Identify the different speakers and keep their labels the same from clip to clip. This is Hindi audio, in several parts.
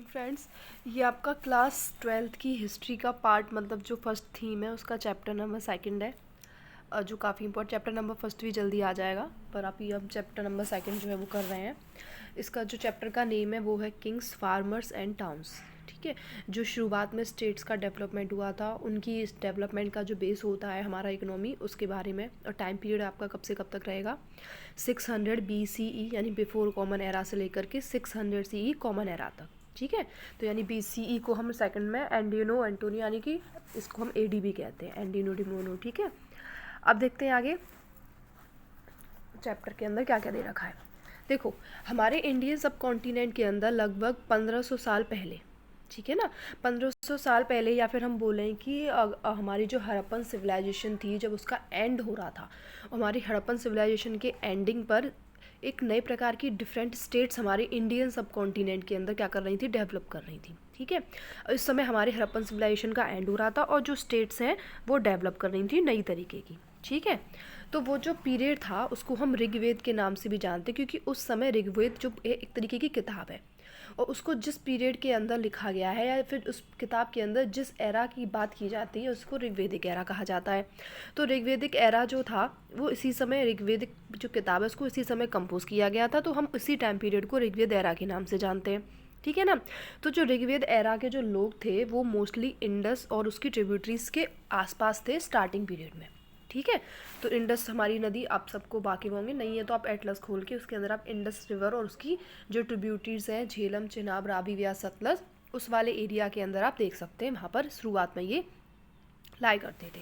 Speaker 1: फ्रेंड्स, ये आपका क्लास 12th की हिस्ट्री का पार्ट मतलब जो फर्स्ट थीम है उसका चैप्टर नंबर सेकंड है, जो काफ़ी इंपॉर्टेंट। चैप्टर नंबर फर्स्ट भी जल्दी आ जाएगा, पर आप ये हम चैप्टर नंबर सेकंड जो है वो कर रहे हैं। इसका जो चैप्टर का नेम है वो है किंग्स, फार्मर्स एंड टाउन्स। ठीक है, जो शुरुआत में स्टेट्स का डेवलपमेंट हुआ था, उनकी इस डेवलपमेंट का जो बेस होता है हमारा इकोनॉमी, उसके बारे में। और टाइम पीरियड आपका कब से कब तक रहेगा, 600 BCE यानी बिफोर कॉमन एरा से लेकर के 600 CE कॉमन एरा तक। ठीक है, तो यानी BCE को हम सेकंड में एंडिनो एंटोनियो यानी कि इसको हम AD भी कहते हैं, एंडिनो डिमोनो। ठीक है, अब देखते हैं आगे चैप्टर के अंदर क्या क्या दे रखा है। देखो, हमारे इंडियन सब कॉन्टिनेंट के अंदर लगभग 1500 साल पहले, ठीक है ना, 1500 साल पहले, या फिर हम बोलें कि हमारी जो हड़प्पन सिविलाइजेशन थी, जब उसका एंड हो रहा था, हमारी हड़प्पन सिविलाइजेशन के एंडिंग पर एक नए प्रकार की डिफरेंट स्टेट्स हमारे इंडियन सब कॉन्टिनेंट के अंदर क्या कर रही थी, डेवलप कर रही थी। ठीक है, इस समय हमारे हड़प्पन सिविलाइजेशन का एंड हो रहा था और जो स्टेट्स हैं वो डेवलप कर रही थी नई तरीके की। ठीक है, तो वो जो पीरियड था उसको हम ऋग्वेद के नाम से भी जानते हैं, क्योंकि उस समय ऋग्वेद जो एक तरीके की किताब है, और उसको जिस पीरियड के अंदर लिखा गया है या फिर उस किताब के अंदर जिस एरा की बात की जाती है उसको ऋग्वेदिक एरा कहा जाता है। तो ऋग्वेदिक एरा जो था वो इसी समय, ऋग्वेदिक जो किताब है उसको इसी समय कंपोज किया गया था, तो हम इसी टाइम पीरियड को ऋग्वेद एरा के नाम से जानते हैं। ठीक है ना, तो जो ऋग्वेद एरा के जो लोग थे वो मोस्टली इंडस और उसकी ट्रिब्यूटरीज के आसपास थे स्टार्टिंग पीरियड में। ठीक है, तो इंडस हमारी नदी आप सबको वाकिफ होंगे, नहीं है तो आप एटलस खोल के उसके अंदर आप इंडस रिवर और उसकी जो ट्रिब्यूटरीज हैं, झेलम, चिनाब, रावी, व्यास, सतलज, उस वाले एरिया के अंदर आप देख सकते हैं, वहाँ पर शुरुआत में ये लाई करते थे।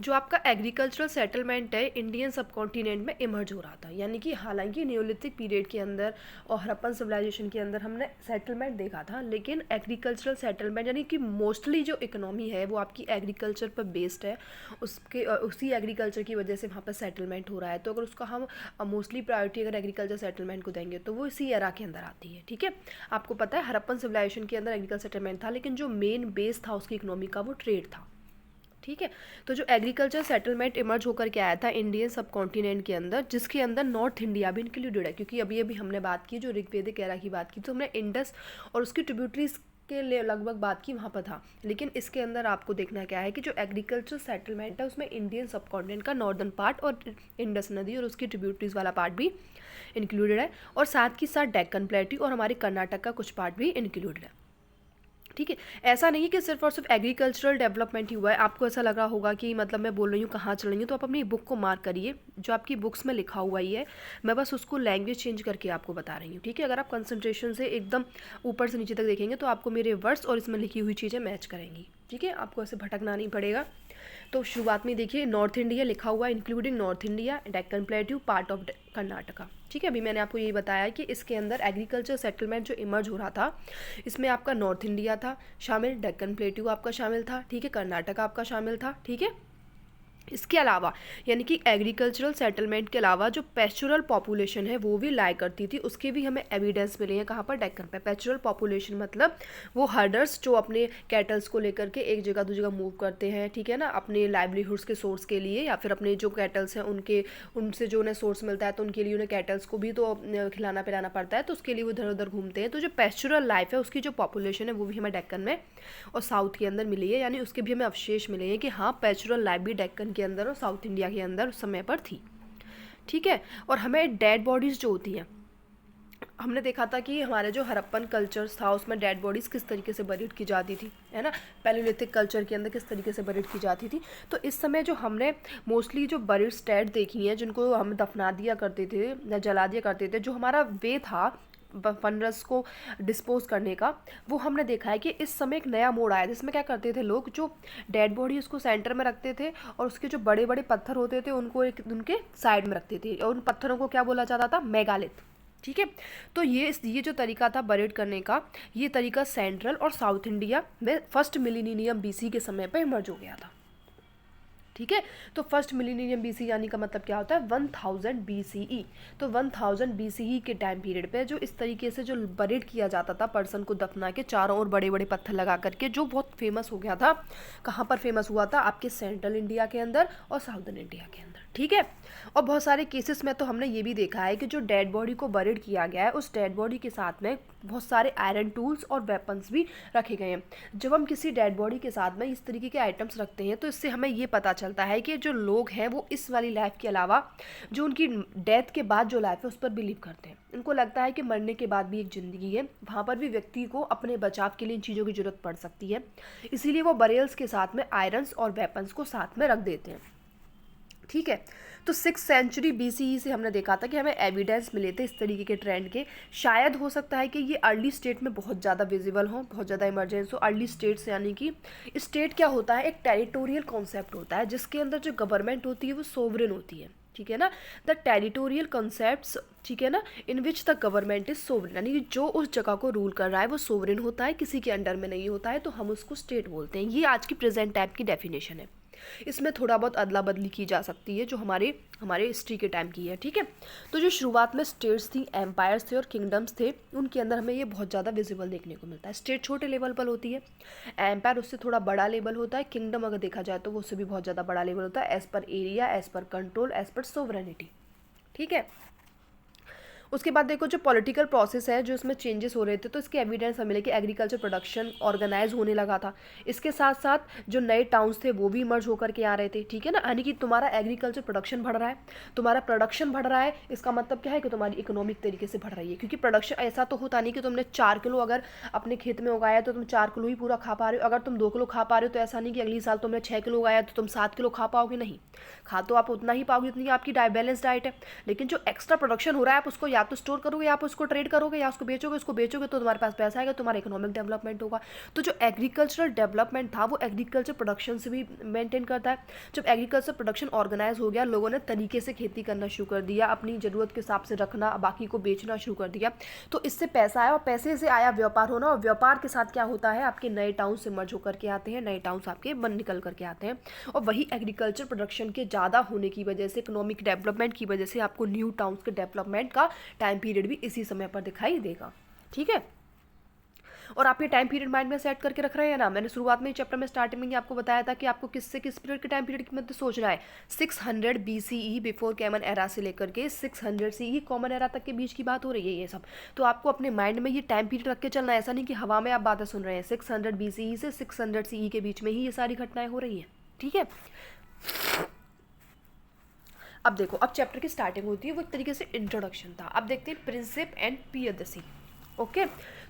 Speaker 1: जो आपका एग्रीकल्चरल सेटलमेंट है इंडियन सब कॉन्टिनेंट में इमर्ज हो रहा था, यानी कि हालांकि न्योलिथिक पीरियड के अंदर और हड़प्पन सिविलाइजेशन के अंदर हमने सेटलमेंट देखा था, लेकिन एग्रीकल्चरल सेटलमेंट यानी कि मोस्टली जो इकोनॉमी है वो आपकी एग्रीकल्चर पर बेस्ड है, उसी एग्रीकल्चर की वजह से वहाँ पर सेटलमेंट हो रहा है। तो अगर उसका हम मोस्टली प्रायोरिटी अगर एग्रीकल्चर सेटलमेंट को देंगे तो वो इसी एरा के अंदर आती है। ठीक है, आपको पता है हड़प्पन सिविलाइजेशन के अंदर एग्रीकल्चर सेटलमेंट था, लेकिन जो मेन बेस था उसकी इकोनॉमी का वो ट्रेड था। ठीक है, तो जो एग्रीकल्चर सेटलमेंट इमर्ज होकर के आया था इंडियन सब कॉन्टिनेंट के अंदर, जिसके अंदर नॉर्थ इंडिया भी इंक्लूडेड है, क्योंकि अभी अभी हमने बात की जो ऋग्वेदिक एरा की बात की तो हमने इंडस और उसकी ट्रिब्यूटरीज के लिए लगभग बात की, वहाँ पर था। लेकिन इसके अंदर आपको देखना क्या है कि जो एग्रीकल्चर सेटलमेंट है उसमें इंडियन सब कॉन्टिनेंट का नॉर्दर्न पार्ट और इंडस नदी और उसकी ट्रिब्यूटरीज वाला पार्ट भी इंक्लूडेड है, और साथ ही साथ डेक्कन प्लेट्यू और हमारे कर्नाटक का कुछ पार्ट भी इंक्लूडेड है। ठीक है, ऐसा नहीं कि सिर्फ और सिर्फ एग्रीकल्चरल डेवलपमेंट ही हुआ है। आपको ऐसा लग रहा होगा कि मतलब मैं बोल रही हूँ कहाँ चल रही हूँ, तो आप अपनी बुक को मार्क करिए, जो आपकी बुक्स में लिखा हुआ ही है, मैं बस उसको लैंग्वेज चेंज करके आपको बता रही हूँ। ठीक है, अगर आप कंसंट्रेशन से एकदम ऊपर से नीचे तक देखेंगे तो आपको मेरे वर्ड्स और इसमें लिखी हुई चीज़ें मैच करेंगी। ठीक है, आपको ऐसे भटकना नहीं पड़ेगा। तो शुरुआत में देखिए नॉर्थ इंडिया लिखा हुआ है, including north India, Deccan plateau, part of Karnataka. ठीक है, अभी मैंने आपको यही बताया कि इसके अंदर एग्रीकल्चर सेटलमेंट जो इमर्ज हो रहा था इसमें आपका नॉर्थ इंडिया था शामिल, डेक्कन प्लेट्यू आपका शामिल था, ठीक है, कर्नाटका आपका शामिल था। ठीक है, इसके अलावा यानी कि एग्रीकल्चरल सेटलमेंट के अलावा जो पैस्चुरल पॉपुलेशन है वो भी लाई करती थी, उसके भी हमें एविडेंस मिले हैं। कहाँ पर, डेक्कन पे। पैस्चुरल पॉपुलेशन मतलब वो हर्डर्स जो अपने कैटल्स को लेकर के एक जगह दूसरी जगह मूव करते हैं, ठीक है ना, अपने लाइवलीहुड्स के सोर्स के लिए, या फिर अपने जो कैटल्स हैं उनसे जो उन्हें सोर्स मिलता है तो उनके लिए उन्हें कैटल्स को भी तो खिलाना पिलाना पड़ता है, तो उसके लिए वो इधर उधर घूमते हैं। तो जो पैस्चुरल लाइफ है उसकी जो पॉपुलेशन है वो भी हमें डेक्कन में और साउथ के अंदर मिली है, यानी उसके भी हमें अवशेष मिले हैं कि हाँ पैस्चुरल लाइफ भी डेक्कन के अंदर और साउथ इंडिया के अंदर उस समय पर थी। ठीक है, और हमें डेड बॉडीज़ जो होती हैं, हमने देखा था कि हमारे जो हड़प्पन कल्चर्स था उसमें डेड बॉडीज़ किस तरीके से बरीड की जाती थी, है ना, पैलियोलिथिक कल्चर के अंदर किस तरीके से बरीड की जाती थी। तो इस समय जो हमने मोस्टली जो बरीड डेड देखी हैं, जिनको हम दफना दिया करते थे या जला दिया करते थे, जो हमारा वे था फंडस को डिस्पोज करने का, वो हमने देखा है कि इस समय एक नया मोड़ आया, जिसमें क्या करते थे लोग, जो डेड बॉडी उसको सेंटर में रखते थे और उसके जो बड़े बड़े पत्थर होते थे उनको एक उनके साइड में रखते थे, और उन पत्थरों को क्या बोला जाता था, मेगालिथ। ठीक है, तो ये जो तरीका था बरेड करने का, ये तरीका सेंट्रल और साउथ इंडिया में फर्स्ट मिलीनियम BC के समय पर इमर्ज हो गया था। ठीक है, तो फर्स्ट मिलीनियम BC यानी का मतलब क्या होता है, 1000 BCE। तो 1000 BCE के टाइम पीरियड पे जो इस तरीके से जो बरेड किया जाता था पर्सन को दफना के, चारों ओर बड़े बड़े पत्थर लगा करके, जो बहुत फेमस हो गया था। कहाँ पर फेमस हुआ था, आपके सेंट्रल इंडिया के अंदर और साउदर्न इंडिया के अंदर। ठीक है। और बहुत सारे केसेस में तो हमने ये भी देखा है कि जो डेड बॉडी को बरिड किया गया है उस डेड बॉडी के साथ में बहुत सारे आयरन टूल्स और वेपन्स भी रखे गए हैं। जब हम किसी डेड बॉडी के साथ में इस तरीके के आइटम्स रखते हैं तो इससे हमें ये पता चलता है कि जो लोग हैं वो इस वाली लाइफ के अलावा जो उनकी डेथ के बाद जो लाइफ है उस पर बिलीव करते हैं। उनको लगता है कि मरने के बाद भी एक ज़िंदगी है, वहाँ पर भी व्यक्ति को अपने बचाव के लिए इन चीज़ों की ज़रूरत पड़ सकती है, इसीलिए वो बरियल्स के साथ में आयरन्स और वेपन्स को साथ में रख देते हैं। ठीक है। तो 6th सेंचुरी BCE से हमने देखा था कि हमें एविडेंस मिले थे इस तरीके के ट्रेंड के। शायद हो सकता है कि ये अर्ली स्टेट में बहुत ज़्यादा विजिबल हो, बहुत ज़्यादा इमरजेंस हो। अर्ली स्टेट्स यानी कि स्टेट क्या होता है, एक टेरिटोरियल कॉन्सेप्ट होता है जिसके अंदर जो गवर्नमेंट होती है वो सोवरेन होती है। ठीक है ना, द टेरिटोरियल कॉन्सेप्ट्स, ठीक है ना, in which the government is sovereign, यानी कि जो उस जगह को रूल कर रहा है वो सोवरेन होता है, किसी के अंडर में नहीं होता है, तो हम उसको स्टेट बोलते हैं। ये आज की प्रेजेंट टाइप की डेफिनेशन है। इसमें थोड़ा बहुत अदला बदली की जा सकती है जो हमारे हिस्ट्री के टाइम की है। ठीक है। तो जो शुरुआत में स्टेट्स थी, एम्पायर्स थे और किंगडम्स थे, उनके अंदर हमें ये बहुत ज़्यादा विजिबल देखने को मिलता है। स्टेट छोटे लेवल पर होती है, एम्पायर उससे थोड़ा बड़ा लेवल होता है, किंगडम अगर देखा जाए तो वो उससे भी बहुत ज़्यादा बड़ा लेवल होता है, as per area, as per control, as per sovereignty. ठीक है। उसके बाद देखो जो पॉलिटिकल प्रोसेस है जो इसमें चेंजेस हो रहे थे, तो इसके एविडेंस हमें मिले कि एग्रीकल्चर प्रोडक्शन ऑर्गेनाइज होने लगा था। इसके साथ साथ जो नए टाउन्स थे वो भी इमर्ज होकर के आ रहे थे। ठीक है ना, यानी कि तुम्हारा एग्रीकल्चर प्रोडक्शन बढ़ रहा है, तुम्हारा प्रोडक्शन बढ़ रहा है, इसका मतलब क्या है कि तुम्हारी इकोनॉमिक तरीके से बढ़ रही है। क्योंकि प्रोडक्शन ऐसा तो होता नहीं कि तुमने 4 किलो अगर अपने खेत में उगाया तो तुम 4 किलो ही पूरा खा पा रहे हो। अगर तुम 2 किलो खा पा रहे हो तो ऐसा नहीं कि अगली साल तुमने 6 किलो उगाया तो तुम 7 किलो खा पाओगे, नहीं, खा तो आप उतना ही पाओगे जितनी आपकी बैलेंस डाइट है। लेकिन जो एक्स्ट्रा प्रोडक्शन हो रहा है आप उसको या तो स्टोर करोगे, आप उसको ट्रेड करोगे, या उसको बेचोगे। उसको बेचोगे तो तुम्हारे पास पैसा आएगा, तुम्हारा इकोनॉमिक डेवलपमेंट होगा। तो जो एग्रीकल्चरल डेवलपमेंट था वो एग्रीकल्चर प्रोडक्शन से भी मेंटेन करता है। जब एग्रीकल्चर प्रोडक्शन ऑर्गेनाइज हो गया, लोगों ने तरीके से खेती करना शुरू कर दिया, अपनी ज़रूरत के हिसाब से रखना, बाकी को बेचना शुरू कर दिया, तो इससे पैसा आया और पैसे से आया व्यापार होना। और व्यापार के साथ क्या होता है, आपके नए टाउन से मर्ज होकर के आते हैं, नए टाउन्स आपके बन निकल करके आते हैं। और वही एग्रीकल्चर प्रोडक्शन के ज़्यादा होने की वजह से, इकोनॉमिक डेवलपमेंट की वजह से आपको न्यू टाउन्स के डेवलपमेंट का टाइम पीरियड भी इसी समय पर दिखाई देगा। ठीक है। और आप ये टाइम पीरियड माइंड में सेट करके रख रहे हैं ना। मैंने शुरुआत में चैप्टर में स्टार्टिंग में आपको बताया था कि आपको किस पीरियड के टाइम पीरियड की मध्य सोचना है। 600 BCE बिफोर कॉमन एरा से लेकर के 600 CE कॉमन एरा तक के बीच की बात हो रही है ये सब। तो आपको अपने माइंड में ये टाइम पीरियड रख के चलना है, ऐसा नहीं कि हवा में आप बातें सुन रहे हैं। 600 BCE से 600 CE के बीच में ही ये सारी घटनाएं हो रही हैं। ठीक है। अब देखो, अब चैप्टर की स्टार्टिंग होती है, वो एक तरीके से इंट्रोडक्शन था। अब देखते हैं प्रिंसिप एंड पियदसी। ओके।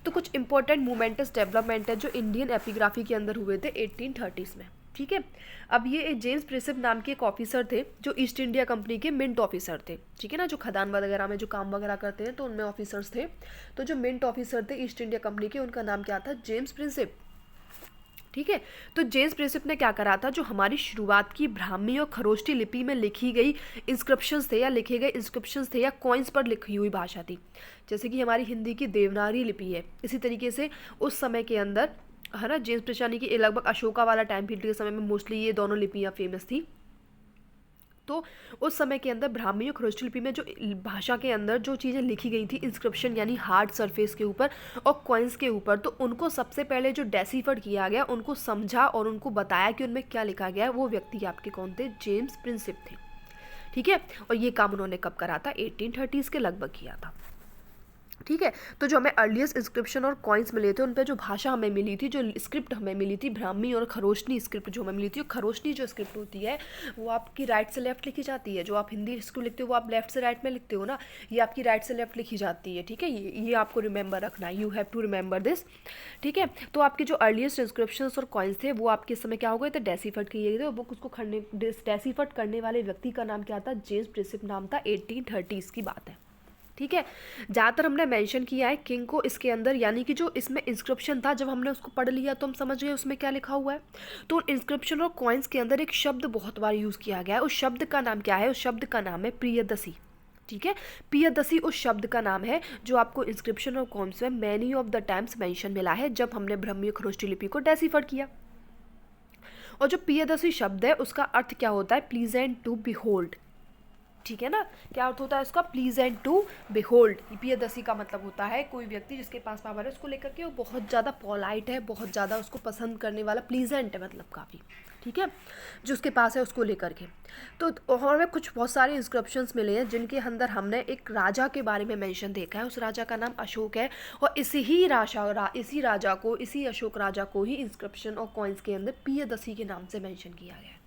Speaker 1: तो कुछ इंपॉर्टेंट मोमेंटस डेवलपमेंट है जो इंडियन एपिग्राफी के अंदर हुए थे 1830s में। ठीक है। अब ये जेम्स प्रिंसिप नाम के एक ऑफिसर थे जो ईस्ट इंडिया कंपनी के मिंट ऑफिसर थे। ठीक है ना, जो खदान वगैरह में जो काम वगैरह करते हैं तो उनमें ऑफिसर्स थे। तो जो मिंट ऑफिसर थे ईस्ट इंडिया कंपनी के, उनका नाम क्या था, जेम्स प्रिंसिप। ठीक है। तो जेम्स प्रिंसिप ने क्या करा था, जो हमारी शुरुआत की ब्राह्मी और खरोष्टी लिपि में लिखी गई इंस्क्रिप्शंस थे या लिखे गए इंस्क्रिप्शंस थे या कॉइन्स पर लिखी हुई भाषा थी, जैसे कि हमारी हिंदी की देवनागरी लिपि है, इसी तरीके से उस समय के अंदर, है ना, जेम्स प्रिंसिप यानी कि लगभग अशोका वाला टाइम पीरियड के समय में मोस्टली ये दोनों लिपियाँ फेमस थी। तो उस समय के अंदर ब्राह्मी और खरोष्टी लिपि में जो भाषा के अंदर जो चीज़ें लिखी गई थी, इंस्क्रिप्शन यानी हार्ड सरफेस के ऊपर और कॉइन्स के ऊपर, तो उनको सबसे पहले जो डेसिफर किया गया, उनको समझा और उनको बताया कि उनमें क्या लिखा गया है, वो व्यक्ति आपके कौन थे, जेम्स प्रिंसिप थे। ठीक है। और ये काम उन्होंने कब करा था, 1830s के लगभग किया था। ठीक है। तो जो हमें अर्लीस्ट इंस्क्रिप्शन और कॉइन्स मिले थे, उन पर जो भाषा हमें मिली थी, जो स्क्रिप्ट हमें मिली थी, ब्राह्मी और खरोष्टी स्क्रिप्ट जो हमें मिली थी, खरोष्टी जो स्क्रिप्ट होती है वो आपकी राइट से लेफ्ट लिखी जाती है। जो आप हिंदी स्क्रिप्ट लिखते हो वो आप लेफ्ट से राइट में लिखते हो ना, ये आपकी राइट से लेफ्ट लिखी जाती है। ठीक है। ये आपको रिमेंबर रखना है, you have to remember this. ठीक है। तो आपके जो अर्लीस्ट इंस्क्रिप्शन और कॉइन्स थे वो आपके समय क्या हो गए थे, डेसीफर्ड किए गए थे। वो उसको डेसीफर्ड करने वाले व्यक्ति का नाम क्या था, जेम्स प्रिंसिप नाम था। 1830s की बात है। ठीक है। ज़्यादातर हमने मेंशन किया है किंग को इसके अंदर, यानी कि जो इसमें इंस्क्रिप्शन था, जब हमने उसको पढ़ लिया तो हम समझ गए उसमें क्या लिखा हुआ है। तो इंस्क्रिप्शन और कॉइन्स के अंदर एक शब्द बहुत बार यूज़ किया गया है। उस शब्द का नाम क्या है, उस शब्द का नाम है प्रियदसी। ठीक है। प्रियदसी उस शब्द का नाम है जो आपको इंस्क्रिप्शन और कॉइन्स में many of the times mention मिला है जब हमने ब्राह्मी और खरोष्टी लिपि को डेसिफर किया। और जो प्रियदसी शब्द है उसका अर्थ क्या होता है, प्लीजेंट टू बिहोल्ड। ठीक है ना। क्या अर्थ होता है इसका? Pleasant to behold. प्रियदर्शी का मतलब होता है कोई व्यक्ति जिसके पास पावर है उसको लेकर के वो बहुत ज़्यादा पोलाइट है, बहुत ज़्यादा उसको पसंद करने वाला, प्लीजेंट है मतलब काफ़ी, ठीक है, जो उसके पास है उसको लेकर के। तो हमें कुछ बहुत सारे इंस्क्रिप्शंस मिले हैं जिनके अंदर हमने एक राजा के बारे में मेंशन देखा है। उस राजा का नाम अशोक है और इसी राजा को, इसी अशोक राजा को ही इंस्क्रिप्शन और कॉइन्स के अंदर प्रियदर्शी के नाम से मेंशन किया गया है,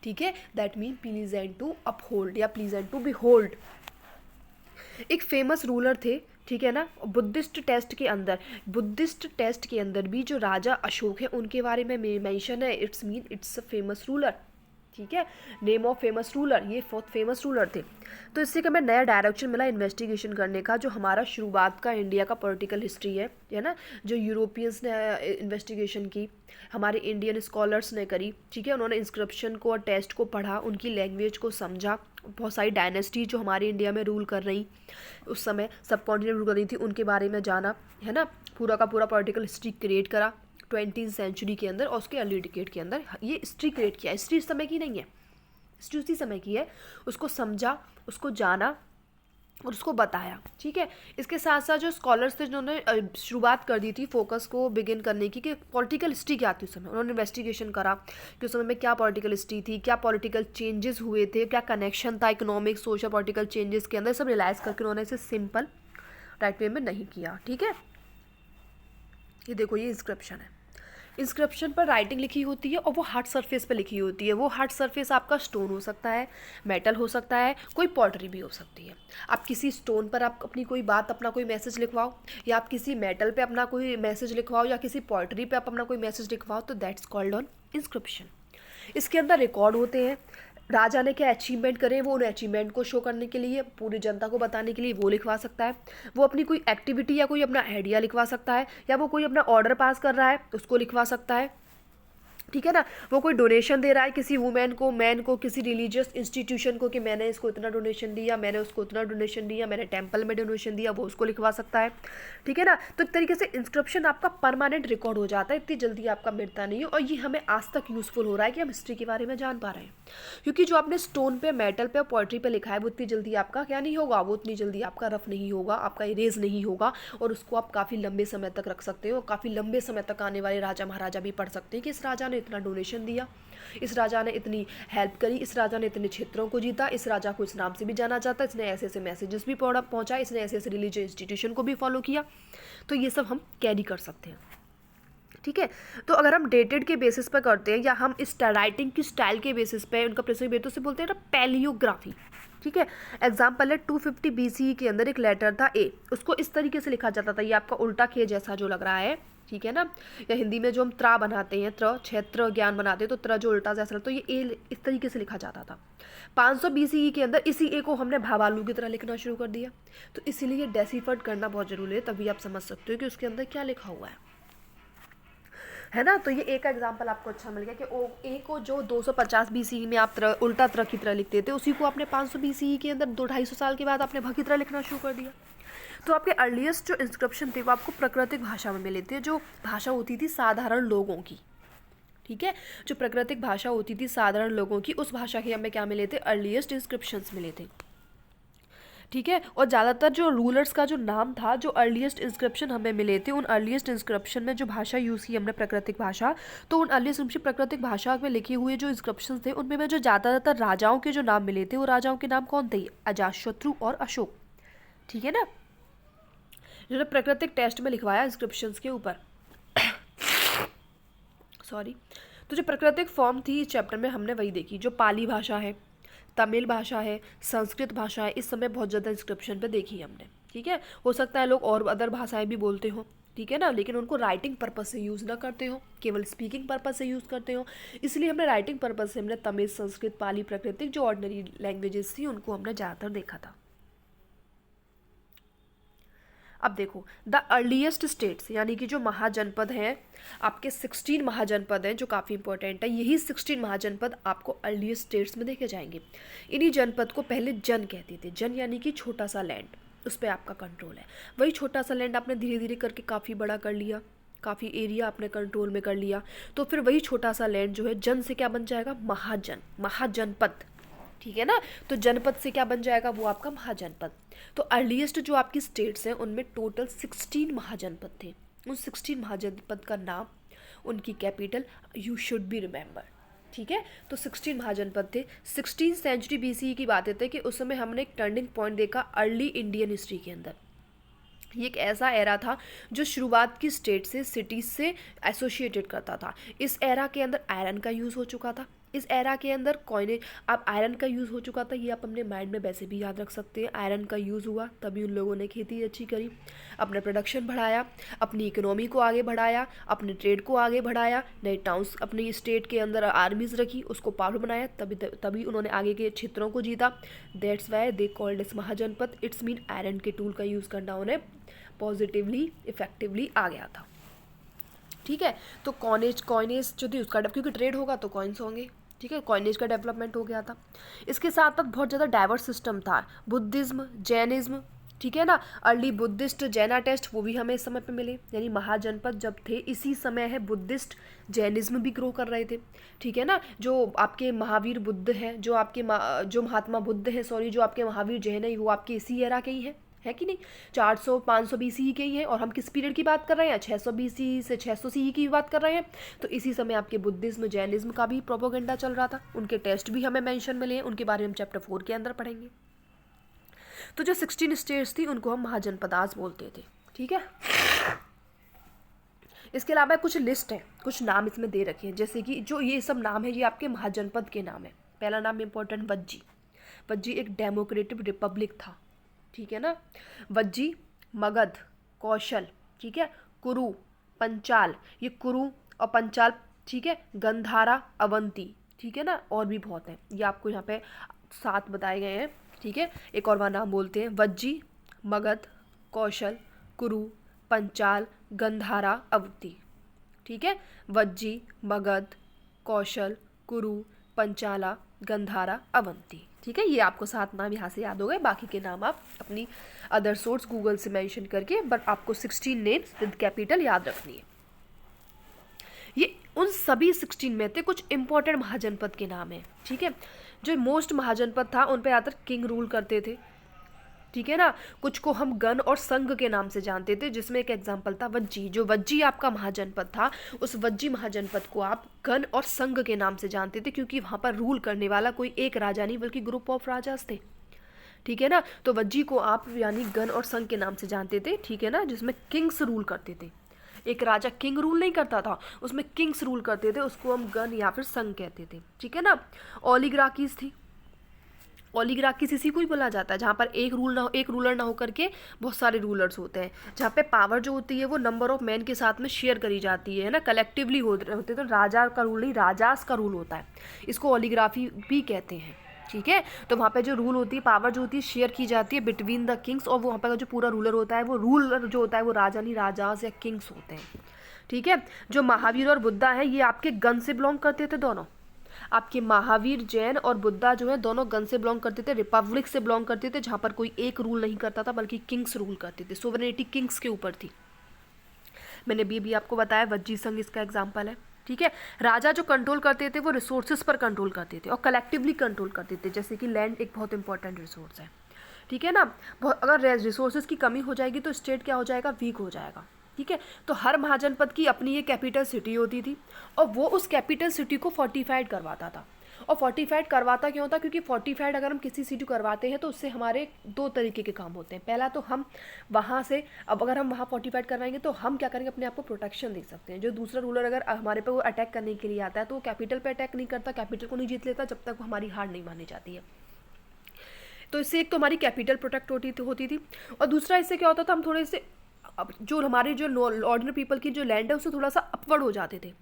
Speaker 1: ठीक है। That mean pleasant to uphold या प्लीजेंट टू बिहोल्ड। एक फेमस रूलर थे, ठीक है ना। बुद्धिस्ट टेस्ट के अंदर भी जो राजा अशोक है उनके बारे में मेंशन है। It's mean it's a famous ruler, ठीक है, नेम ऑफ फेमस रूलर, ये बहुत फेमस रूलर थे। तो इससे हमें नया डायरेक्शन मिला इन्वेस्टिगेशन करने का। जो हमारा शुरुआत का इंडिया का पॉलिटिकल हिस्ट्री है ना, जो यूरोपियंस ने इन्वेस्टिगेशन की, हमारे इंडियन स्कॉलर्स ने करी, ठीक है। उन्होंने इंस्क्रिप्शन को और टेस्ट को पढ़ा, उनकी लैंग्वेज को समझा, बहुत सारी डायनेस्टी जो हमारे इंडिया में रूल कर रही, उस समय सब कॉन्टिनेंट रूल कर रही थी, उनके बारे में जाना, है ना। पूरा का पूरा पॉलिटिकल हिस्ट्री क्रिएट करा 20वीं सेंचुरी के अंदर और उसके अर्ली डिकेड के अंदर ये हिस्ट्री क्रिएट किया। हिस्ट्री इस समय की नहीं है, हिस्ट्री उसी समय की है। उसको समझा, उसको जाना और उसको बताया, ठीक है। इसके साथ साथ जो स्कॉलर्स थे जिन्होंने शुरुआत कर दी थी फोकस को बिगिन करने की कि पॉलिटिकल हिस्ट्री क्या थी उस समय, उन्होंने इन्वेस्टिगेशन करा कि उस समय में क्या पॉलिटिकल हिस्ट्री थी, क्या पॉलिटिकल चेंजेस हुए थे, क्या कनेक्शन था इकोनॉमिक सोशल पॉलिटिकल चेंजेस के अंदर, सब रियलाइज़ करके उन्होंने इसे सिंपल राइट वे में नहीं किया, ठीक है। ये देखो ये इंस्क्रिप्शन है। इंस्क्रिप्शन पर राइटिंग लिखी होती है और वो हार्ड सरफेस पे लिखी होती है। वो हार्ड सरफेस आपका स्टोन हो सकता है, मेटल हो सकता है, कोई पॉटरी भी हो सकती है। आप किसी स्टोन पर आप अपनी कोई बात, अपना कोई मैसेज लिखवाओ, या आप किसी मेटल पे अपना कोई मैसेज लिखवाओ, या किसी पॉटरी पे आप अपना कोई मैसेज लिखवाओ, तो दैट्स कॉल्ड ऑन इंस्क्रिप्शन। इसके अंदर रिकॉर्ड होते हैं, राजा ने क्या अचीवमेंट करे वो उन अचीवमेंट को शो करने के लिए, पूरी जनता को बताने के लिए वो लिखवा सकता है। वो अपनी कोई एक्टिविटी या कोई अपना आइडिया लिखवा सकता है, या वो कोई अपना ऑर्डर पास कर रहा है उसको लिखवा सकता है, ठीक है ना। वो कोई डोनेशन दे रहा है किसी वुमेन को, मैन को, किसी रिलीजियस इंस्टीट्यूशन को कि मैंने इसको इतना डोनेशन दिया, मैंने उसको इतना डोनेशन दिया, मैंने टेंपल में डोनेशन दिया, वो उसको लिखवा सकता है, ठीक है ना। तो एक तरीके से इंस्क्रिप्शन आपका परमानेंट रिकॉर्ड हो जाता है, इतनी जल्दी आपका मिटता नहीं है। और ये हमें आज तक यूजफुल हो रहा है कि हम हिस्ट्री के बारे में जान पा रहे हैं, क्योंकि जो आपने स्टोन पे, मेटल पे और पोइट्री पे लिखा है वो इतनी जल्दी आपका क्या नहीं होगा, वो उतनी जल्दी आपका रफ नहीं होगा, आपका इरेज नहीं होगा, और उसको आप काफ़ी लंबे समय तक रख सकते हो। काफ़ी लंबे समय तक आने वाले राजा महाराजा भी पढ़ सकते हैं कि इस राजा ने इतना डोनेशन दिया, इस राजा ने इतनी हेल्प करी, इस राजा ने इतने क्षेत्रों को जीता, इस राजा को इस नाम से भी जाना जाता है, इसने ऐसे ऐसे मैसेजेस भी पहुंचाए, इसने ऐसे ऐसे रिलीजियस इंस्टीट्यूशन को भी फॉलो किया। तो ये सब हम कैरी कर सकते हैं, ठीक है। तो अगर हम डेटेड के बेसिस पर करते हैं, या हम इस राइटिंग की स्टाइल के बेसिस पे उनका प्रेसिडेंट बेटो से बोलते हैं ना पैलियोग्राफी, ठीक है। एग्जाम्पल है 250 BCE के अंदर एक लेटर था ए, उसको इस तरीके से लिखा जाता था, ये आपका उल्टा खे जैसा जो लग रहा है, ठीक है ना। या हिंदी में जो हम त्रा बनाते हैं, क्षेत्र ज्ञान बनाते हैं, तो त्रा जो उल्टा जैसा लगता है, तो ये ए इस तरीके से लिखा जाता था। 500 BCE के अंदर इसी ए को हमने भावालू की तरह लिखना शुरू कर दिया। तो इसीलिए डेसिफर्ड करना बहुत जरूरी है, तभी आप समझ सकते हो कि उसके अंदर क्या लिखा हुआ है ना। तो ये ए का एग्जाम्पल आपको अच्छा मिल गया कि ओ ए को जो 250 BCE में आप उल्टा त्रा की तरह लिखते थे, उसी को आपने 500 BCE के अंदर 200-250 साल के बाद आपने भ की तरह लिखना शुरू कर दिया। तो आपके अर्लीस्ट जो इंस्क्रिप्शन थे वो आपको प्राकृतिक भाषा में मिले थे, जो भाषा होती थी साधारण लोगों की, ठीक है। जो प्राकृतिक भाषा होती थी साधारण लोगों की, उस भाषा के हमें क्या मिले थे, अर्लीस्ट इंस्क्रिप्शंस मिले थे, ठीक है। और ज़्यादातर जो रूलर्स का जो नाम था, जो अर्लीस्ट इंस्क्रिप्शन हमें मिले थे, उन अर्लीस्ट इंस्क्रिप्शन में जो भाषा यूज़ की हमने प्राकृतिक भाषा, तो उन अर्लीस्ट प्राकृतिक भाषा में लिखे हुए जो इंस्क्रिप्शन थे उनमें जो ज़्यादातर राजाओं के जो नाम मिले थे, वो राजाओं के नाम कौन थे, अजातशत्रु और अशोक, ठीक है ना। जो प्राकृतिक टेस्ट में लिखवाया इंस्क्रिप्शंस के ऊपर सॉरी। तो जो प्राकृतिक फॉर्म थी इस चैप्टर में हमने वही देखी, जो पाली भाषा है, तमिल भाषा है, संस्कृत भाषा है, इस समय बहुत ज़्यादा इंस्क्रिप्शन पे देखी हमने, ठीक है। हो सकता है लोग और अदर भाषाएं भी बोलते हो, ठीक है ना, लेकिन उनको राइटिंग पर्पज से यूज़ ना करते हो, केवल स्पीकिंग पर्पज से यूज़ करते हो। इसलिए हमने राइटिंग पर्पज से हमने तमिल, संस्कृत, पाली, प्राकृतिक जो ऑर्डिनरी लैंग्वेजेस थी उनको हमने ज़्यादातर देखा था। अब देखो द अर्लीस्ट स्टेट्स, यानी कि जो महाजनपद हैं आपके 16 महाजनपद हैं, जो काफ़ी इंपॉर्टेंट है। यही 16 महाजनपद आपको अर्लीस्ट स्टेट्स में देखे जाएंगे। इन्हीं जनपद को पहले जन कहते थे, जन यानी कि छोटा सा लैंड, उस पर आपका कंट्रोल है। वही छोटा सा लैंड आपने धीरे धीरे करके काफ़ी बड़ा कर लिया, काफ़ी एरिया आपने कंट्रोल में कर लिया, तो फिर वही छोटा सा लैंड जो है जन से क्या बन जाएगा, महाजन, महाजनपद, ठीक है ना। तो जनपद से क्या बन जाएगा, वो आपका महाजनपद। तो अर्लीस्ट जो आपकी स्टेट्स हैं उनमें टोटल 16 महाजनपद थे। उन 16 महाजनपद का नाम, उनकी capital you should be remember. ठीक है, तो 16 महाजनपद थे। 16 सेंचुरी BCE की बात है कि उस समय हमने एक टर्निंग पॉइंट देखा अर्ली इंडियन हिस्ट्री के अंदर। ये एक ऐसा एरा था जो शुरुआत की स्टेट से, सिटीज से एसोसिएटेड करता था। इस एरा के अंदर आयरन का यूज़ हो चुका था। इस एरा के अंदर कॉइने, आप आयरन का यूज़ हो चुका था, ये आप अपने माइंड में वैसे भी याद रख सकते हैं। आयरन का यूज़ हुआ तभी उन लोगों ने खेती अच्छी करी, अपना प्रोडक्शन बढ़ाया, अपनी इकोनॉमी को आगे बढ़ाया, अपने ट्रेड को आगे बढ़ाया, नए टाउन्स अपनी स्टेट के अंदर आर्मीज रखी, उसको पावर बनाया, तभी उन्होंने आगे के क्षेत्रों को जीता। दैट्स वाई दे कॉल्ड इस महाजनपद। इट्स मीन आयरन के टूल का यूज़ करना उन्हें पॉजिटिवली इफेक्टिवली आ गया था। ठीक है, तो कॉइनेज जो थी उसका, क्योंकि ट्रेड होगा तो कॉइन्स होंगे। ठीक है, कॉइनेज का डेवलपमेंट हो गया था। इसके साथ साथ बहुत ज़्यादा डाइवर्स सिस्टम था, बुद्धिज्म, जैनिज्म। ठीक है ना, अर्ली बुद्धिस्ट जैना टेस्ट वो भी हमें इस समय पे मिले। यानी महाजनपद जब थे इसी समय है बुद्धिस्ट जैनिज्म भी ग्रो कर रहे थे। ठीक है ना, जो आपके महावीर बुद्ध हैं, जो महात्मा बुद्ध है, सॉरी, जो आपके महावीर जैन है, वो आपके इसी एरा के ही हैं, है कि नहीं। 400-500 BCE के ही हैं। और हम किस पीरियड की बात कर रहे हैं, 600 BCE से 600 CE की बात कर रहे हैं। तो इसी समय आपके बुद्धिज्म, जैनिज्म का भी प्रोपोगेंडा चल रहा था। उनके टेस्ट भी हमें मेंशन मिले हैं, उनके बारे में चैप्टर 4 के अंदर पढ़ेंगे। तो जो 16 स्टेट्स थी उनको हम महाजनपद आज बोलते थे। ठीक है, इसके अलावा कुछ लिस्ट है, कुछ नाम इसमें दे रखे हैं, जैसे कि जो ये सब नाम है ये आपके महाजनपद के नाम है। पहला नाम इंपॉर्टेंट, वज्जी। वज्जी एक डेमोक्रेटिक रिपब्लिक था। ठीक है ना, वज्जी, मगध, कौशल, ठीक है, कुरु, पंचाल, ये कुरु और पंचाल, ठीक है, गंधारा, अवंती, ठीक है ना, और भी बहुत हैं, ये आपको यहाँ पे 7 बताए गए हैं। ठीक है, एक और बार नाम बोलते हैं, वज्जी, मगध, कौशल, कुरु, पंचाल, गंधारा, अवंती। ठीक है, वज्जी, मगध, कौशल, कुरु, पंचाला, गंधारा, अवंती। ठीक है, ये आपको 7 नाम यहाँ से याद हो गए। बाकी के नाम आप अपनी अदर सोर्स गूगल से मेंशन करके, बट आपको 16 नेम्स विद कैपिटल याद रखनी है। ये उन सभी 16 में थे कुछ इंपॉर्टेंट महाजनपद के नाम हैं। ठीक है, जो मोस्ट महाजनपद था उन पे ज़्यादातर किंग रूल करते थे। ठीक है ना, कुछ को हम गण और संघ के नाम से जानते थे, जिसमें एक एग्जांपल था वज्जी। जो वज्जी आपका महाजनपद था, उस वज्जी महाजनपद को आप गण और संघ के नाम से जानते थे, क्योंकि वहाँ पर रूल करने वाला कोई एक राजा नहीं बल्कि ग्रुप ऑफ राजास थे। ठीक है ना, तो वज्जी को आप यानी गण और संघ के नाम से जानते थे। ठीक है ना, जिसमें किंग्स रूल करते थे। एक राजा किंग रूल नहीं करता था, उसमें किंग्स रूल करते थे, उसको हम गण या फिर संघ कहते थे। ठीक है ना, ओलिगार्कीज थी। ओलिगार्कीज इसी को ही बोला जाता है जहाँ पर एक रूलर ना हो करके बहुत सारे रूलर्स होते हैं, जहाँ पे पावर जो होती है वो नंबर ऑफ मैन के साथ में शेयर करी जाती है ना, कलेक्टिवली होते। तो राजा का रूल नहीं, राजास का रूल होता है, इसको ओलिगार्की भी कहते हैं। ठीक है, तो वहाँ पे जो रूल होती है, पावर जो होती है शेयर की जाती है बिटवीन द किंग्स, और वहाँ पर जो पूरा रूलर होता है, वो रूलर जो होता है वो राजा नहीं, राजास या किंग्स होते हैं। ठीक है, जो महावीर और बुद्धा है ये आपके गण से बिलोंग करते थे दोनों। आपके महावीर जैन और बुद्धा जो है दोनों गण से बिलोंग करते थे, रिपब्लिक से बिलोंग करते थे, जहाँ पर कोई एक रूल नहीं करता था बल्कि किंग्स रूल करते थे। सोवरेनिटी किंग्स के ऊपर थी। मैंने भी आपको बताया, वज्जी संघ इसका एग्जाम्पल है। ठीक है, राजा जो कंट्रोल करते थे वो रिसोर्सेज पर कंट्रोल करते थे और कलेक्टिवली कंट्रोल करते थे, जैसे कि लैंड एक बहुत इंपॉर्टेंट रिसोर्स है। ठीक है ना, अगर रिसोर्सेज की कमी हो जाएगी तो स्टेट क्या हो जाएगा, वीक हो जाएगा। ठीक है, तो हर महाजनपद की अपनी ये कैपिटल सिटी होती थी और वो उस कैपिटल सिटी को फोर्टिफाइड करवाता था। और फोर्टिफाइड करवाता क्यों था, क्योंकि फोर्टिफाइड अगर हम किसी सिटी करवाते हैं तो उससे हमारे 2 तरीके के काम होते हैं। पहला तो हम वहाँ से, अब अगर हम वहाँ फोर्टिफाइड करवाएंगे तो हम क्या करेंगे, अपने आप को प्रोटेक्शन दे सकते हैं। जो दूसरा रूलर अगर हमारे पे वो अटैक करने के लिए आता है तो वो कैपिटल पे अटैक नहीं करता, कैपिटल को नहीं जीत लेता जब तक वो हमारी हार नहीं मानी जाती है। तो इससे एक तो हमारी कैपिटल प्रोटेक्ट होती थी, और दूसरा इससे क्या होता था, हम थोड़े से जो हमारे जो ऑर्डिनरी पीपल की जो लैंड है उससे थोड़ा सा अपवर्ड हो जाते थे।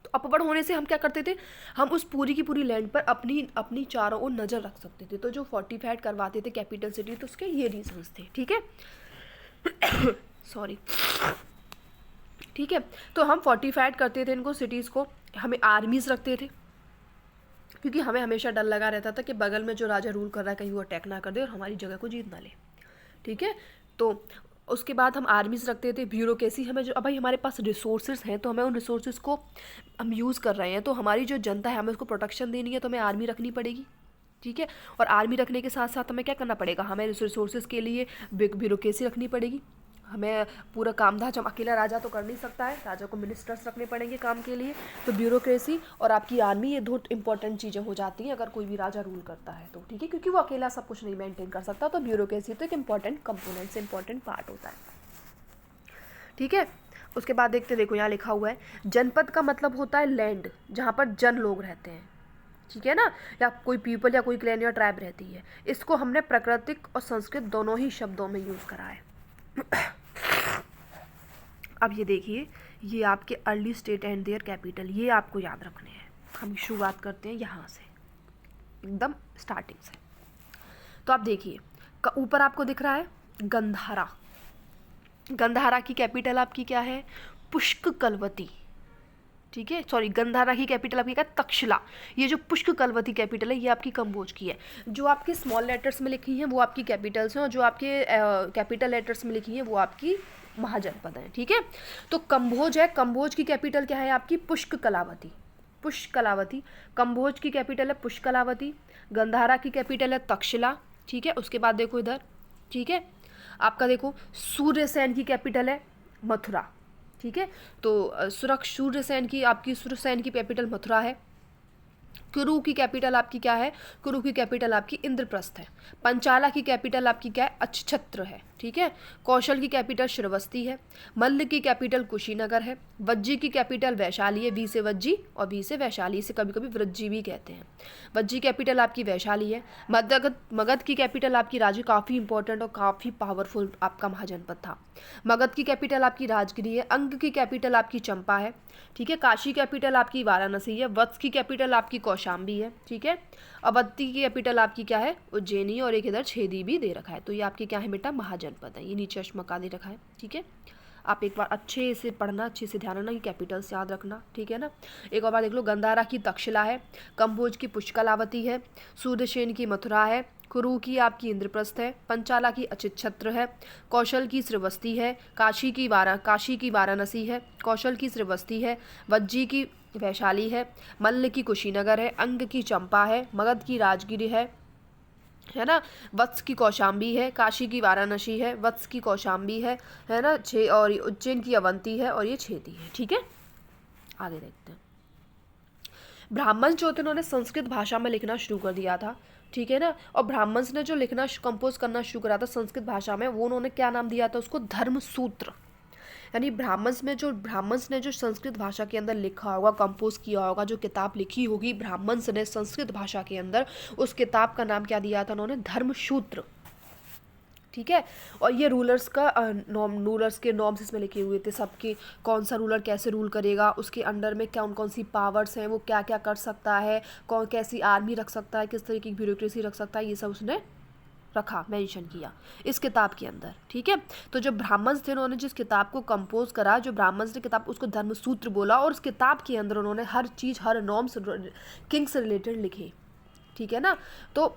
Speaker 1: तो अपवर्ड होने से हम क्या करते थे, हम उस पूरी की पूरी लैंड पर अपनी चारों ओर नज़र रख सकते थे। तो जो फोर्टिफाइड करवाते थे कैपिटल सिटी, तो उसके ये रीजंस थे। ठीक है सॉरी। ठीक है, तो हम फोर्टिफाइड करते थे इनको सिटीज़ को, हमें आर्मीज़ रखते थे, क्योंकि हमें हमेशा डर लगा रहता था कि बगल में जो राजा रूल कर रहा है कहीं वो अटैक ना कर दे और हमारी जगह को जीत ना ले। ठीक है, तो उसके बाद हम आर्मीज़ रखते थे। ब्यूरोक्रेसी, हमें जो अब भाई हमारे पास रिसोर्सेज हैं तो हमें उन रिसोर्सेज को हम यूज़ कर रहे हैं, तो हमारी जो जनता है हमें उसको प्रोटेक्शन देनी है, तो हमें आर्मी रखनी पड़ेगी। ठीक है। और आर्मी रखने के साथ साथ हमें क्या करना पड़ेगा, हमें रिसोर्सेज के लिए ब्यूरोक्रेसी रखनी पड़ेगी, हमें पूरा काम धाम, अकेला राजा तो कर नहीं सकता है, राजा को मिनिस्टर्स रखने पड़ेंगे काम के लिए, तो ब्यूरोक्रेसी और आपकी आर्मी, ये दो इंपॉर्टेंट चीज़ें हो जाती हैं अगर कोई भी राजा रूल करता है तो, ठीक है, क्योंकि वो अकेला सब कुछ नहीं मेंटेन कर सकता, तो ब्यूरोक्रेसी तो एक इंपॉर्टेंट कंपोनेंट से इंपॉर्टेंट पार्ट होता है, ठीक है। उसके बाद देखते, देखो यहाँ लिखा हुआ है जनपद का मतलब होता है लैंड जहाँ पर जन लोग रहते हैं, ठीक है ना, या कोई पीपल या कोई क्लैन या ट्राइब रहती है। इसको हमने प्राकृतिक और संस्कृत दोनों ही शब्दों में यूज़ करा है। अब ये देखिए, ये आपके early state and their capital, ये आपको याद रखने हैं। हम शुरुआत करते हैं यहाँ से, एकदम स्टार्टिंग से। तो आप देखिए ऊपर आपको दिख रहा है गंधारा, गंधारा की कैपिटल आपकी क्या है, पुष्ककलवती, ठीक है, सॉरी, गंधारा की कैपिटल आपकी क्या है, तक्षशिला। ये जो पुष्ककलवती कैपिटल है ये आपकी कंबोज की है। जो आपकी स्मॉल लेटर्स में लिखी हैं वो आपकी कैपिटल्स हैं, और जो आपके कैपिटल लेटर्स में लिखी हैं वो आपकी महाजनपद हैं, ठीक है। तो कंबोज है, कंबोज की कैपिटल क्या है आपकी, पुष्ककलावती, पुष्कलावती। कंबोज की कैपिटल है पुष्कलावती, गंधारा की कैपिटल है तक्षशिला, ठीक है। उसके बाद देखो इधर, ठीक है, आपका देखो सूर्यसेन की कैपिटल है मथुरा, ठीक है। तो सूर्यसेन की, आपकी सूर्यसेन की कैपिटल मथुरा है। कुरु की कैपिटल आपकी क्या है, कुरु की कैपिटल आपकी इंद्रप्रस्थ है। पंचाला की कैपिटल आपकी क्या है, अच्छछत्र है, ठीक है। कौशल की कैपिटल श्रावस्ती है। मल्ल की कैपिटल कुशीनगर है। वज्जी की कैपिटल वैशाली है, वी से वज्जी और वी से वैशाली, इसे कभी कभी वृज्जी भी कहते हैं। वज्जी कैपिटल आपकी वैशाली है। मगध की कैपिटल आपकी राजगीर, काफ़ी इंपॉर्टेंट और काफ़ी पावरफुल आपका महाजनपद था। मगध की कैपिटल आपकी राजगिरी है। अंग की कैपिटल आपकी चंपा है, ठीक है। काशी कैपिटल आपकी वाराणसी है। वत्स की कैपिटल आपकी कौशाम्बी है, ठीक है। अवंती की कैपिटल आपकी क्या है, उज्जैनी, और एक इधर छेदी भी दे रखा है। तो ये आपकी क्या है बेटा, महाजनपद है। ये नीचे अश्मका दे रखा है, ठीक है। आप एक बार अच्छे से पढ़ना, अच्छे से ध्यान रखना, कि कैपिटल्स याद रखना, ठीक है ना। एक और बार देख लो, गंधारा की तक्षशिला है, कंबोज की पुष्कलावती है, सूर्यसेन की मथुरा है, कुरु की आपकी इंद्रप्रस्थ है, पंचाला की अच्छछत्र है, कौशल की श्रावस्ती है, काशी की वाराणसी है, कौशल की श्रावस्ती है, वज्जी की वैशाली है, मल्ल की कुशीनगर है, अंग की चंपा है, मगध की राजगिरी है ना, वत्स की कौशाम्बी है, काशी की वाराणसी है, वत्स की कौशाम्बी है ना, और उज्जैन की अवंती है, और ये छेदी है, ठीक है। आगे देखते हैं। ब्राह्मण जो थे उन्होंने संस्कृत भाषा में लिखना शुरू कर दिया था, ठीक है ना। और ब्राह्मण्स ने जो लिखना कंपोज करना शुरू करा था संस्कृत भाषा में, वो उन्होंने क्या नाम दिया था उसको, धर्मसूत्र। यानी ब्राह्मण्स ने जो संस्कृत भाषा के अंदर लिखा होगा, कंपोज किया होगा, जो किताब लिखी होगी ब्राह्मण्स ने संस्कृत भाषा के अंदर, उस किताब का नाम क्या दिया था उन्होंने, धर्मसूत्र, ठीक है। और ये रूलर्स के नॉर्म्स इसमें लिखे हुए थे सबके, कौन सा रूलर कैसे रूल करेगा, उसके अंडर में कौन कौन सी पावर्स हैं, वो क्या क्या कर सकता है, कौन कैसी आर्मी रख सकता है, किस तरीके की ब्यूरोक्रेसी रख सकता है, ये सब उसने रखा, मेंशन किया इस किताब के अंदर, ठीक है। तो जो ब्राह्मण्स थे उन्होंने जिस किताब को कंपोज करा, जो ब्राह्मण्स ने किताब उसको धर्मसूत्र बोला, और उस किताब के अंदर उन्होंने हर चीज़, हर नॉर्म्स किंग से रिलेटेड लिखे, ठीक है ना। तो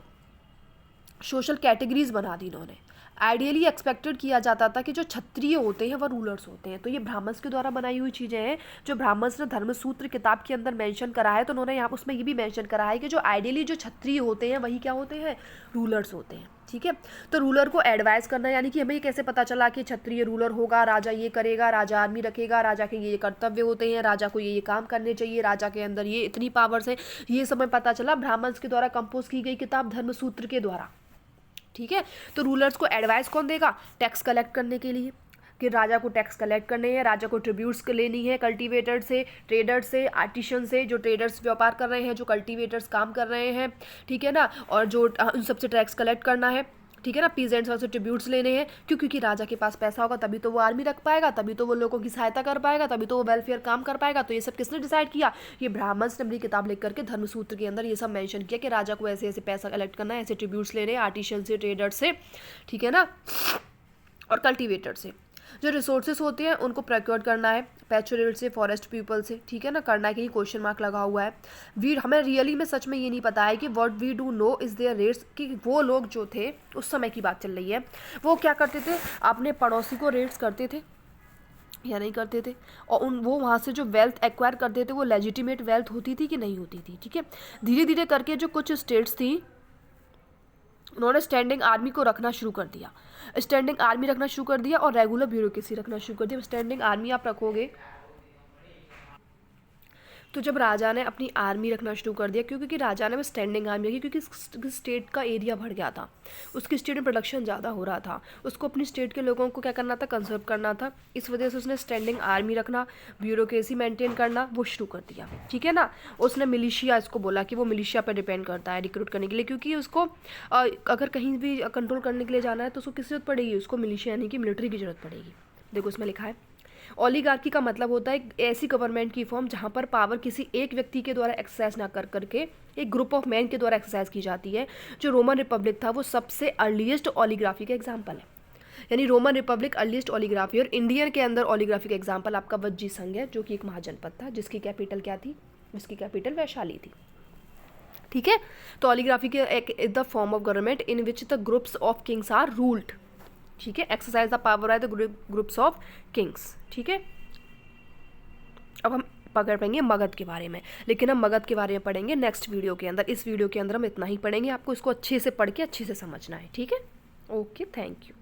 Speaker 1: सोशल कैटेगरीज बना दी इन्होंने। आइडियली एक्सपेक्टेड किया जाता था कि जो क्षत्रिय होते हैं वह रूलर्स होते हैं, तो ये ब्राह्मण्स के द्वारा बनाई हुई चीज़ें हैं जो ब्राह्मण्स ने धर्मसूत्र किताब के अंदर मेंशन करा है। तो उन्होंने यहाँ उसमें ये भी मेंशन करा है कि जो आइडियली जो क्षत्रिय होते हैं वही क्या होते हैं, रूलर्स होते हैं, ठीक है। तो रूलर को एडवाइस करना, यानी कि हमें ये कैसे पता चला कि क्षत्रिय रूलर होगा, राजा ये करेगा, राजा आर्मी रखेगा, राजा के ये कर्तव्य होते हैं, राजा को ये काम करने चाहिए, राजा के अंदर ये इतनी पावर्स हैं, ये सब हमें पता चला ब्राह्मण्स के द्वारा कंपोज की गई किताब धर्मसूत्र के द्वारा, ठीक है। तो रूलर्स को एडवाइस कौन देगा, टैक्स कलेक्ट करने के लिए, कि राजा को टैक्स कलेक्ट करने हैं, राजा को ट्रिब्यूट्स लेनी है, कल्टीवेटर से, ट्रेडर्स से, आर्टिशन से, जो ट्रेडर्स व्यापार कर रहे हैं, जो कल्टीवेटर्स काम कर रहे हैं, ठीक है ना, और जो उन सबसे टैक्स कलेक्ट करना है, ठीक है ना। पीजेंट्स से ट्रिब्यूट्स लेने हैं, क्योंकि राजा के पास पैसा होगा तभी तो वो आर्मी रख पाएगा, तभी तो वो लोगों की सहायता कर पाएगा, तभी तो वो वेलफेयर काम कर पाएगा। तो ये सब किसने डिसाइड किया, ये ब्राह्मण्स ने अपनी किताब लिख करके धर्मसूत्र के अंदर ये सब मेंशन किया कि राजा को ऐसे ऐसे पैसा कलेक्ट करना है, ऐसे ट्रिब्यूट्स लेने हैं, आर्टिशन से, ट्रेडर्स से, ठीक है ना, और कल्टीवेटर से। जो रिसोर्सेज होते हैं उनको प्रोक्योर करना है, पैचुरेट से, फॉरेस्ट पीपल से, ठीक है ना, करना है, कहीं क्वेश्चन मार्क लगा हुआ है। हमें रियली में सच में ये नहीं पता है कि what we do know is their rates, कि वो लोग जो थे उस समय की बात चल रही है, वो क्या करते थे, अपने पड़ोसी को रेट्स करते थे या नहीं करते थे, और वो वहाँ से जो वेल्थ एक्वायर करते थे वो लेजिटिमेट वेल्थ होती थी कि नहीं होती थी, ठीक है। धीरे धीरे करके जो कुछ स्टेट्स थी उन्होंने स्टैंडिंग आर्मी को रखना शुरू कर दिया, स्टैंडिंग आर्मी रखना शुरू कर दिया और रेगुलर ब्यूरोक्रेसी रखना शुरू कर दिया। स्टैंडिंग आर्मी आप रखोगे तो जब राजा ने अपनी आर्मी रखना शुरू कर दिया, क्योंकि राजा ने वो स्टैंडिंग आर्मी रखी क्योंकि उसकी स्टेट का एरिया बढ़ गया था, उसकी स्टेट में प्रोडक्शन ज़्यादा हो रहा था, उसको अपनी स्टेट के लोगों को क्या करना था, कंजर्व करना था। इस वजह से उसने स्टैंडिंग आर्मी रखना, ब्यूरोक्रेसी मेंटेन करना वो शुरू कर दिया, ठीक है ना। उसने मिलिशिया, इसको बोला कि वो मिलिशिया पर डिपेंड करता है रिक्रूट करने के लिए, क्योंकि उसको अगर कहीं भी कंट्रोल करने के लिए जाना है तो उसको किस जरूरत पड़ेगी, उसको मिलिशिया यानी कि मिलिट्री की जरूरत पड़ेगी। देखो इसमें लिखा है ओलिगार्की का मतलब होता है एक ऐसी गवर्नमेंट की फॉर्म जहां पर पावर किसी एक व्यक्ति के द्वारा एक्सरसाइज ना कर करके एक ग्रुप ऑफ मैन के द्वारा एक्सरसाइज की जाती है। जो रोमन रिपब्लिक था वो सबसे अर्लीस्ट ओलिग्राफी का एग्जाम्पल है, यानी रोमन रिपब्लिक अर्लीस्ट ओलिग्राफी। और इंडियन के अंदर ओलिग्राफी का एग्जाम्पल आपका वज्जी संघ है, जो कि एक महाजनपद था जिसकी कैपिटल क्या थी, जिसकी कैपिटल वैशाली थी, ठीक है। तो ओलिग्राफी के एक the form of government in which the groups of kings are ruled, ठीक है। Exercise the power by the groups of kings, ठीक है। अब हम पकड़ पाएंगे मगध के बारे में, लेकिन हम मगध के बारे में पढ़ेंगे नेक्स्ट वीडियो के अंदर। इस वीडियो के अंदर हम इतना ही पढ़ेंगे, आपको इसको अच्छे से पढ़ के अच्छे से समझना है, ठीक है। Okay, thank you.